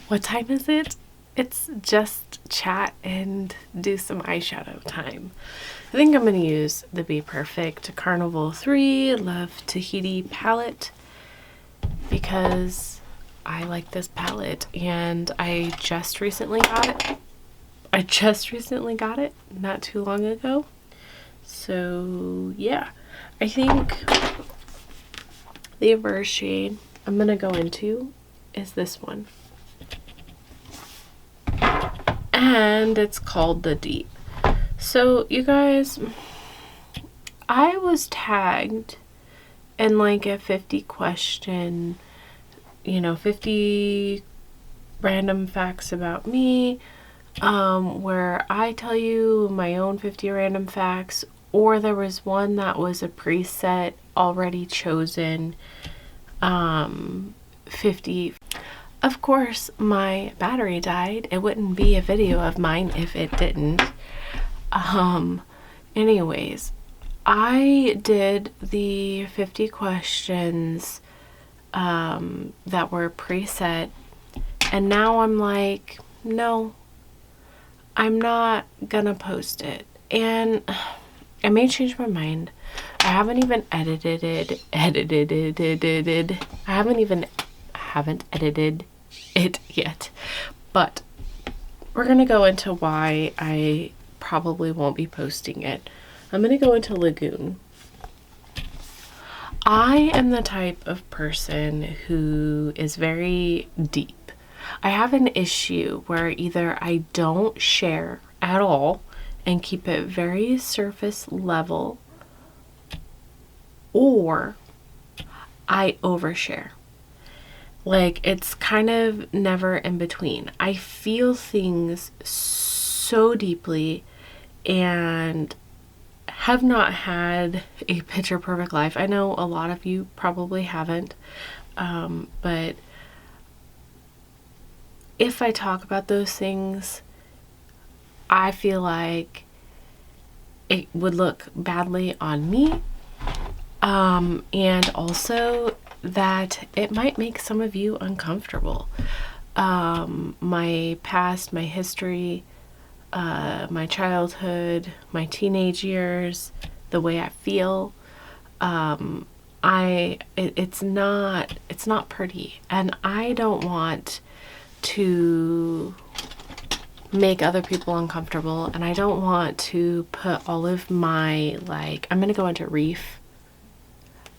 What time is it? It's just chat and do some eyeshadow time. I think I'm going to use the Bperfect Carnival 3 Love Tahiti palette because I like this palette and I just recently got it. Not too long ago. So yeah, I think the first shade I'm going to go into is this one. And it's called the Deep. So you guys, I was tagged in like a 50 question, 50 random facts about me, where I tell you my own 50 random facts, or there was one that was a preset already chosen 50. Of course, my battery died. It wouldn't be a video of mine if it didn't. Anyways, I did the 50 questions that were preset, and now I'm like, no, I'm not gonna post it. And I may change my mind. I haven't even edited it. I haven't edited it yet, but we're gonna go into why I probably won't be posting it. I'm gonna go into Lagoon. I am the type of person who is very deep. I have an issue where either I don't share at all and keep it very surface level, or I overshare. Like, it's kind of never in between. I feel things so deeply and have not had a picture perfect life. I know a lot of you probably haven't, but if I talk about those things, I feel like it would look badly on me, and also that it might make some of you uncomfortable. My past, my history, my childhood, my teenage years, the way I feel, it's not pretty, and I don't want to make other people uncomfortable, and I don't want to put all of my, like, I'm gonna go into reef.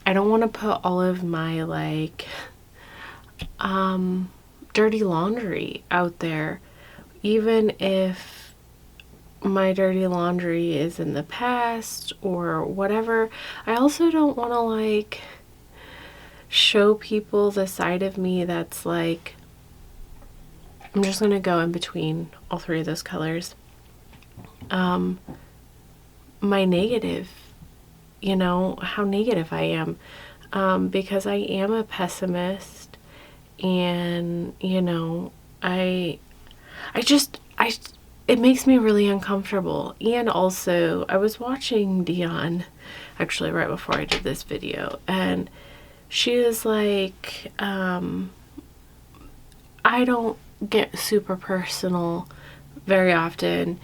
I don't want to put all of my dirty laundry out there, even if my dirty laundry is in the past or whatever. I also don't want to show people the side of me that's like, I'm just going to go in between all three of those colors. My negative, how negative I am, because I am a pessimist, and it makes me really uncomfortable. And also, I was watching Dion actually right before I did this video, and she was like, I don't get super personal very often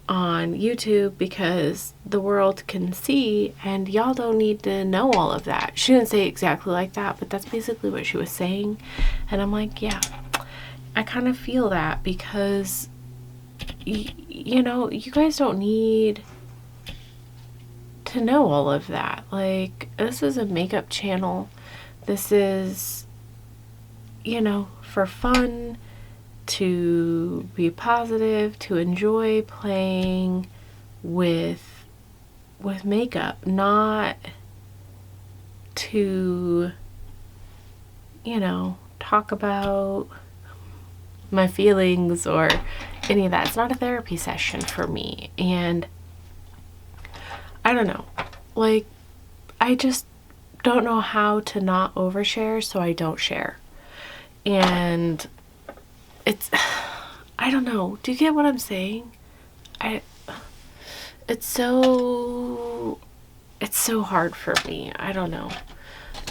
on YouTube because the world can see, and y'all don't need to know all of that. She didn't say exactly like that, but that's basically what she was saying. And I'm like, yeah, I kind of feel that, because you guys don't need to know all of that. Like, this is a makeup channel. This is, for fun, to be positive, to enjoy playing with makeup, not to, talk about my feelings or any of that. It's not a therapy session for me. And I don't know, I just don't know how to not overshare, so I don't share. And I don't know. Do you get what I'm saying? It's so hard for me. I don't know.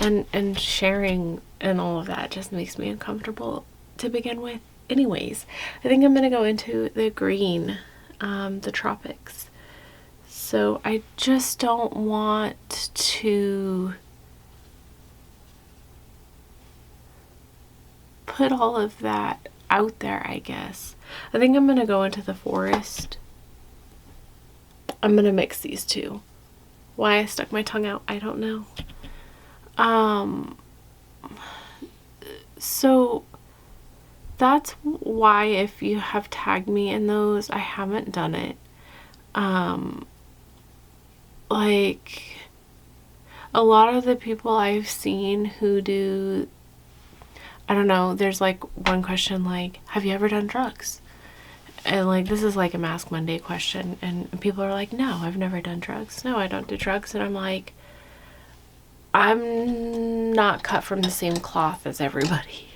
And sharing and all of that just makes me uncomfortable to begin with. anyways, I think I'm gonna go into the green, the tropics. So I just don't want to put all of that out there, I guess. I think I'm gonna go into the forest. I'm gonna mix these two. Why I stuck my tongue out, I don't know. So that's why if you have tagged me in those, I haven't done it. Like a lot of the people I've seen who do, I don't know, there's like one question like, have you ever done drugs? And like, this is like a Mask Monday question, and people are like, no, I've never done drugs. No, I don't do drugs. And I'm like, I'm not cut from the same cloth as everybody.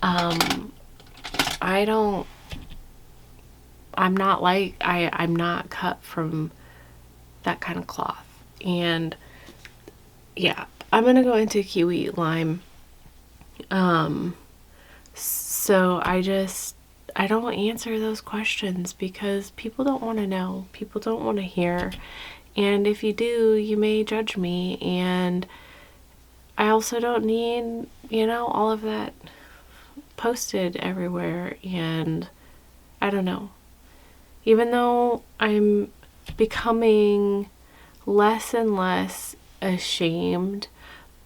I'm not cut from that kind of cloth. And yeah, I'm gonna go into kiwi lime. So I don't answer those questions because people don't want to know. People don't want to hear. And if you do, you may judge me. And I also don't need, all of that posted everywhere. And I don't know. Even though I'm becoming less and less ashamed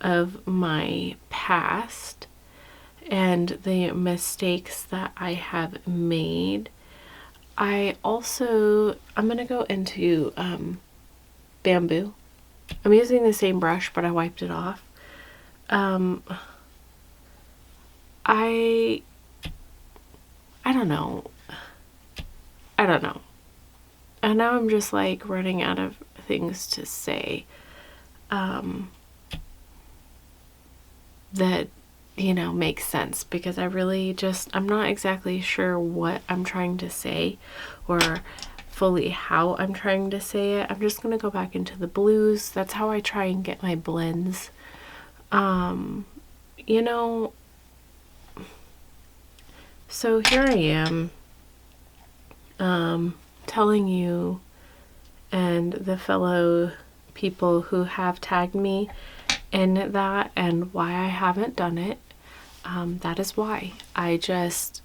of my past and the mistakes that I have made, I'm gonna go into bamboo. I'm using the same brush, but I wiped it off. I don't know. And now I'm just like running out of things to say that makes sense, because I'm not exactly sure what I'm trying to say or fully how I'm trying to say it. I'm just gonna go back into the blues. That's how I try and get my blends. So here I am telling you and the fellow people who have tagged me in that and why I haven't done it. That is why. I just,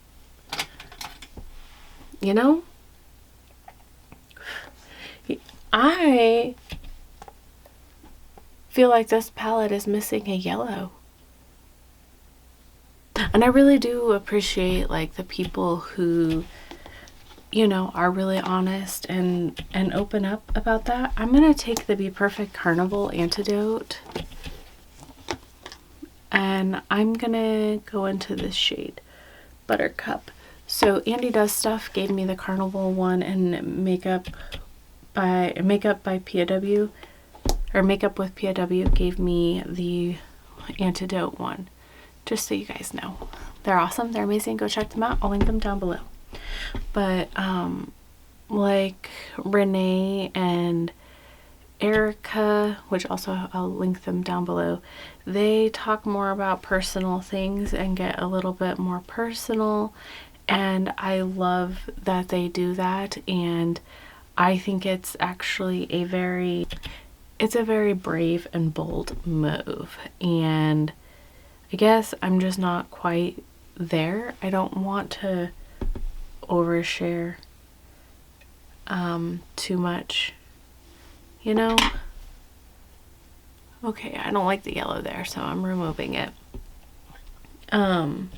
I feel like this palette is missing a yellow. And I really do appreciate like the people who are really honest and open up about that. I'm gonna take the Bperfect Carnival Antidote and I'm gonna go into this shade, Buttercup. So Andy Does Stuff gave me the Carnival one, and Makeup by POW, or Makeup with POW gave me the Antidote one. Just so you guys know, they're awesome, they're amazing. Go check them out. I'll link them down below. But like Renee and Erica, which also I'll link them down below, they talk more about personal things and get a little bit more personal, and I love that they do that. And I think it's actually a very brave and bold move, and I guess I'm just not quite there. I don't want to overshare too much, Okay, I don't like the yellow there, so I'm removing it. I don't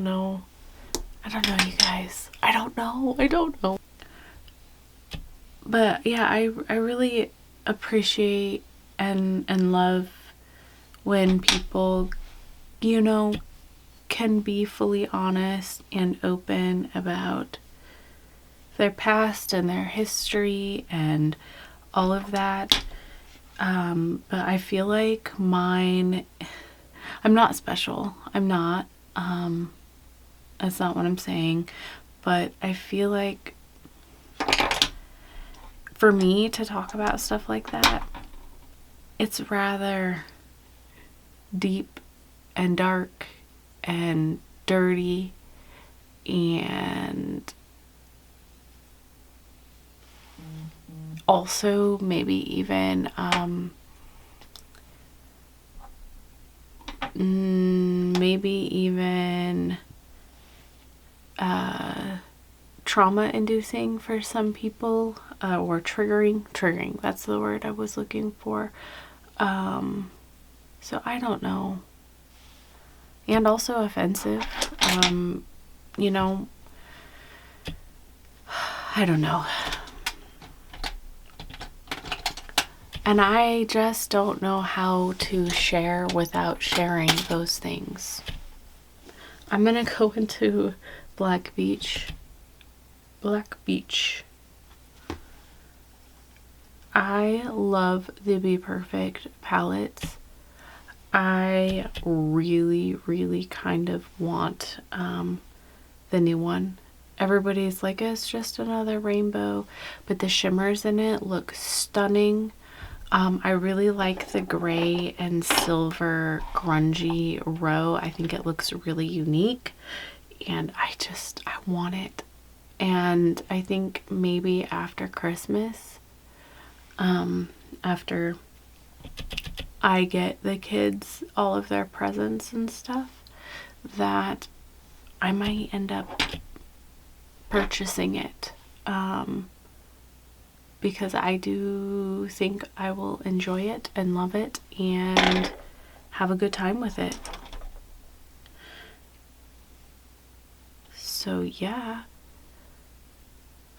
know, you guys. I don't know. But yeah, I really appreciate and love when people, can be fully honest and open about their past and their history and all of that. But I feel like I'm not special. I'm not. That's not what I'm saying. But I feel like for me to talk about stuff like that, it's rather deep and dark and dirty, and also maybe even trauma inducing for some people, or triggering, that's the word I was looking for. So I don't know. And also offensive. You know, I don't know. And I just don't know how to share without sharing those things. I'm gonna go into Black Beach. I love the Bperfect palettes. I really kind of want the new one. Everybody's like, it's just another rainbow, but the shimmers in it look stunning. I really like the gray and silver grungy row. I think it looks really unique, and I want it. And I think maybe after Christmas, after I get the kids all of their presents and stuff, that I might end up purchasing it, because I do think I will enjoy it and love it and have a good time with it. So yeah,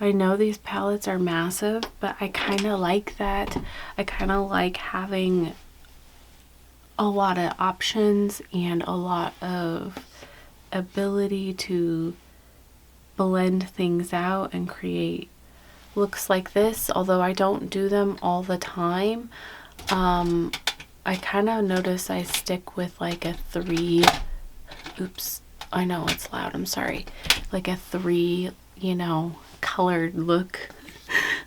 I know these palettes are massive, but I kind of like that. I kind of like having a lot of options and a lot of ability to blend things out and create looks like this. Although I don't do them all the time, I kind of notice I stick with like a 3, oops, I know it's loud, I'm sorry, like a 3, you know, colored look.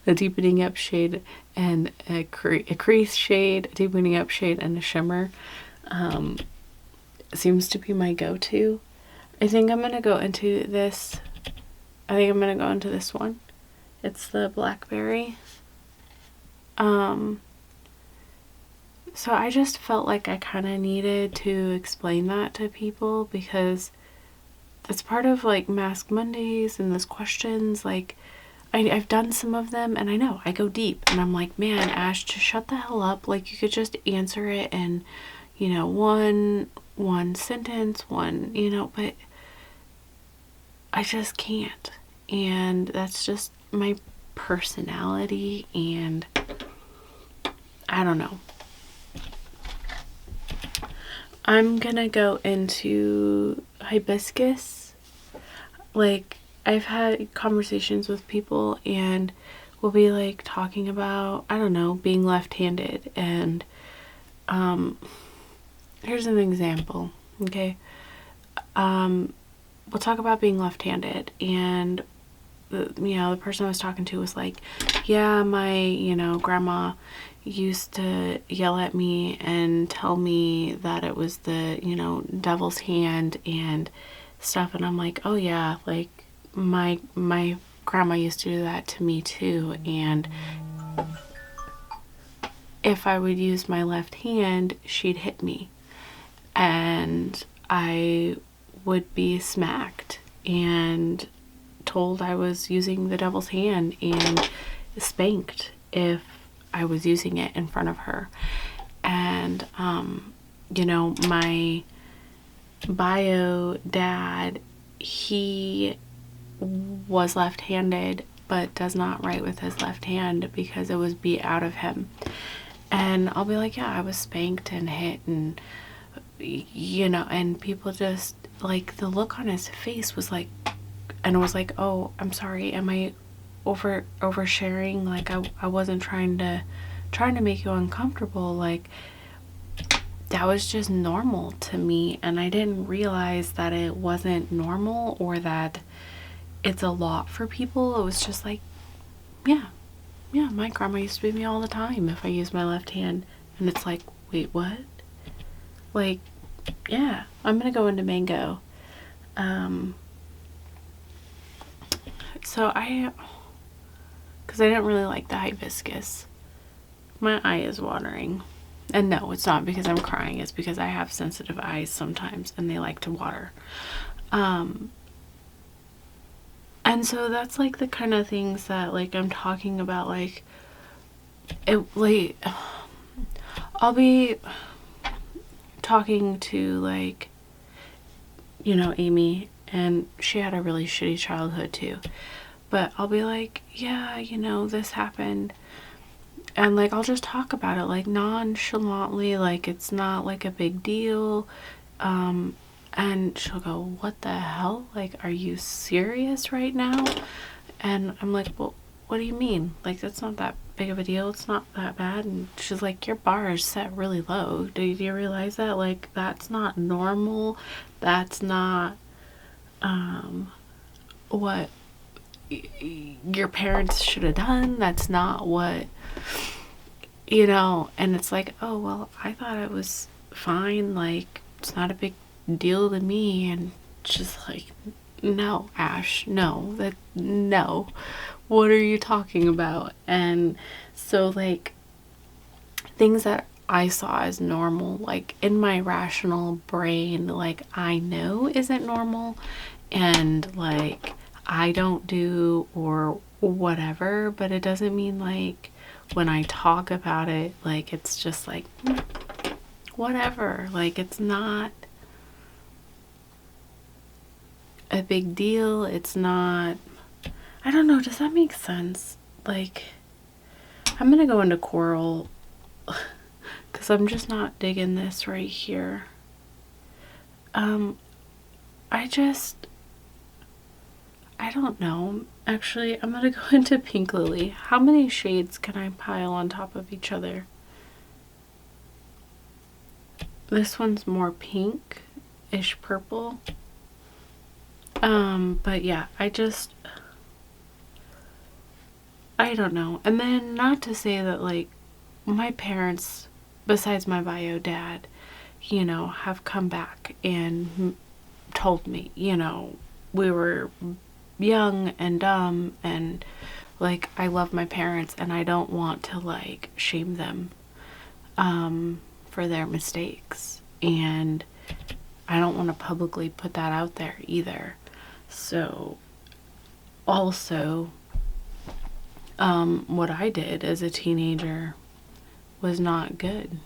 A deepening up shade and a crease shade, a deepening up shade, and a shimmer seems to be my go-to. I think I'm gonna go into this. I think I'm gonna go into this one. It's the blackberry. So I just felt like I kind of needed to explain that to people, because it's part of like Mask Mondays and those questions. Like I've done some of them, and I know I go deep, and I'm like, man, Ash, just shut the hell up. Like, you could just answer it in, you know, one sentence, one, you know, but I just can't. And that's just my personality, and I don't know. I'm gonna go into hibiscus. Like, I've had conversations with people, and we'll be like talking about, I don't know, being left-handed, and here's an example, okay? We'll talk about being left-handed, and the person I was talking to was like, yeah, my grandma used to yell at me and tell me that it was the devil's hand and stuff. And I'm like, oh yeah, like my grandma used to do that to me too. And if I would use my left hand, she'd hit me, and I would be smacked and told I was using the devil's hand and spanked if I was using it in front of her. And my bio dad, he was left-handed but does not write with his left hand because it was beat out of him. And I'll be like, yeah, I was spanked and hit, and and people just like, the look on his face was like, and it was like, oh, I'm sorry, am I oversharing? Like, I wasn't trying to make you uncomfortable. Like, that was just normal to me, and I didn't realize that it wasn't normal, or that it's a lot for people. It was just like, yeah, my grandma used to beat me all the time if I used my left hand. And it's like, wait, what? Like, yeah, I'm gonna go into mango. So because I didn't really like the hibiscus. My eye is watering. And no, it's not because I'm crying. It's because I have sensitive eyes sometimes and they like to water. And so that's like the kind of things that like I'm talking about. Like, I'll be talking to like, Amy, and she had a really shitty childhood too. But I'll be like, yeah, this happened. And like I'll just talk about it like nonchalantly, like it's not like a big deal. And she'll go, what the hell? Like, are you serious right now? And I'm like, well, what do you mean? Like, that's not that big of a deal. It's not that bad. And she's like, your bar is set really low. Do you realize that? Like, that's not normal. That's not what your parents should have done. That's not what, and it's like, oh, well, I thought it was fine. Like, it's not a big deal to me. And just like, no, Ash, no, no. What are you talking about? And so, like, things that I saw as normal, like in my rational brain, like I know isn't normal, and like I don't do or whatever, but it doesn't mean like when I talk about it, like it's just like whatever, like it's not a big deal. It's not, I don't know, does that make sense? Like, I'm gonna go into coral because I'm just not digging this right here. I don't know. Actually, I'm gonna go into pink lily. How many shades can I pile on top of each other? This one's more pink-ish purple. But yeah, I don't know. And then not to say that like my parents, besides my bio dad, have come back and told me, we were young and dumb, and like I love my parents and I don't want to like shame them for their mistakes, and I don't want to publicly put that out there either. So also what I did as a teenager was not good.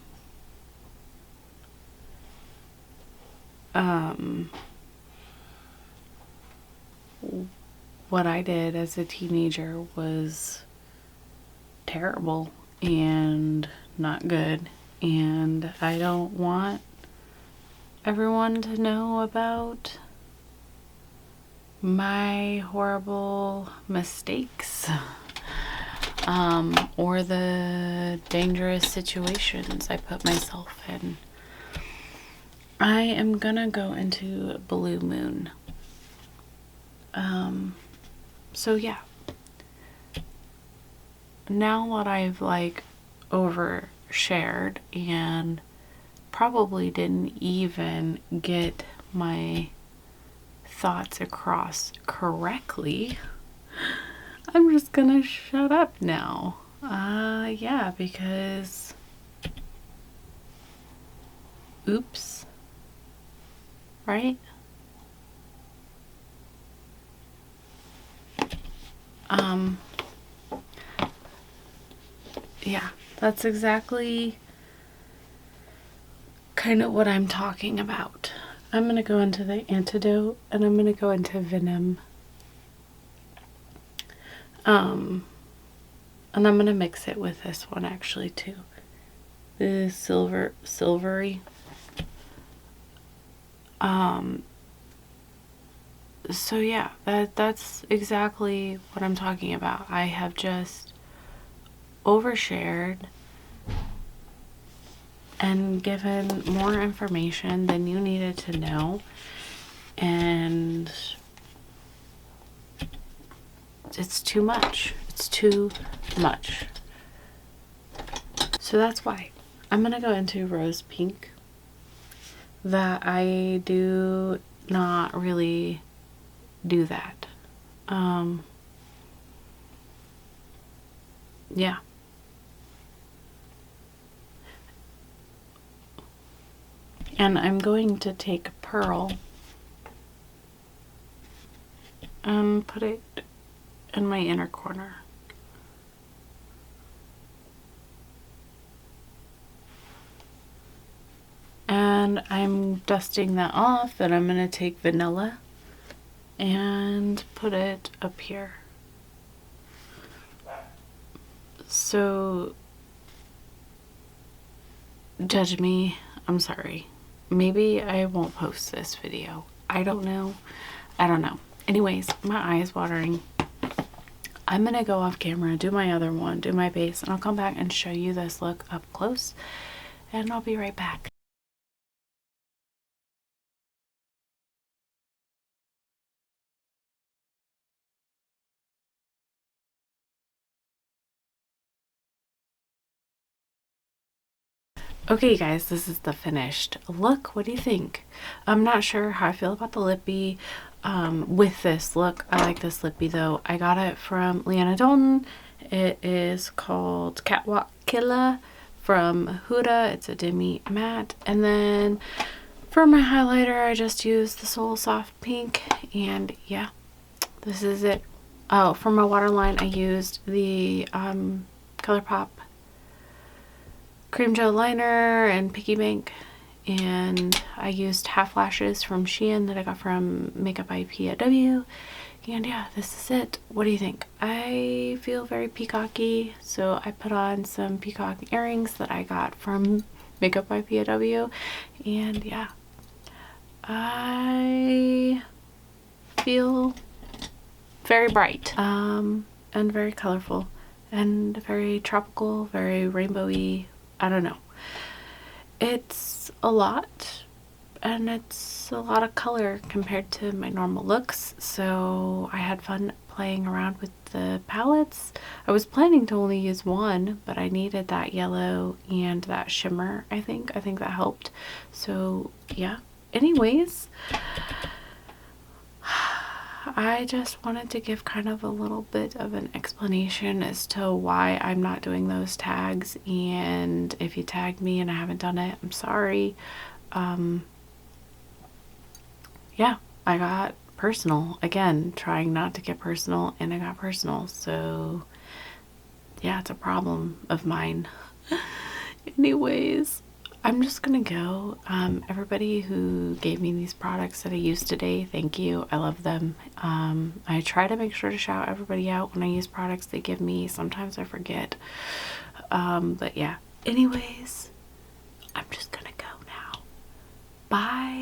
What I did as a teenager was terrible and not good, and I don't want everyone to know about my horrible mistakes or the dangerous situations I put myself in. I am gonna go into Blue Moon. So yeah, now that I've like overshared and probably didn't even get my thoughts across correctly, I'm just gonna shut up now. Yeah, because oops, right? Yeah, that's exactly kind of what I'm talking about. I'm going to go into the antidote and I'm going to go into venom. And I'm going to mix it with this one actually too. The silvery. So yeah, that's exactly what I'm talking about. I have just overshared and given more information than you needed to know, and it's too much. It's too much. So that's why I'm gonna go into rose pink, that I do not really do that. Yeah. And I'm going to take pearl and put it in my inner corner. And I'm dusting that off, and I'm going to take vanilla and put it up here. So, judge me, I'm sorry. Maybe I won't post this video. I don't know. Anyways, my eye is watering. I'm gonna go off camera, do my other one, do my base, and I'll come back and show you this look up close, and I'll be right back. Okay guys, this is the finished look. What do you think? I'm not sure how I feel about the lippy with this look. I like this lippy though. I got it from Leanna Dalton. It is called Catwalk Killa from Huda. It's a demi matte. And then for my highlighter, I just used the Soul Soft Pink. And yeah, this is it. Oh, for my waterline, I used the ColourPop cream gel liner and piggy bank, and I used half lashes from Shein that I got from Makeup by PW. And yeah, this is it. What do you think? I feel very peacocky, so I put on some peacock earrings that I got from Makeup by PW, and yeah, I feel very bright and very colorful and very tropical, very rainbowy. I don't know. It's a lot, and it's a lot of color compared to my normal looks, so I had fun playing around with the palettes. I was planning to only use one, but I needed that yellow and that shimmer. I think that helped. So yeah, anyways, I just wanted to give kind of a little bit of an explanation as to why I'm not doing those tags, and if you tagged me and I haven't done it, I'm sorry. Yeah, I got personal again, trying not to get personal, and I got personal, so yeah, it's a problem of mine. Anyways, I'm just gonna go. Everybody who gave me these products that I used today, thank you. I love them. I try to make sure to shout everybody out when I use products they give me. Sometimes I forget. But yeah, anyways, I'm just gonna go now. Bye.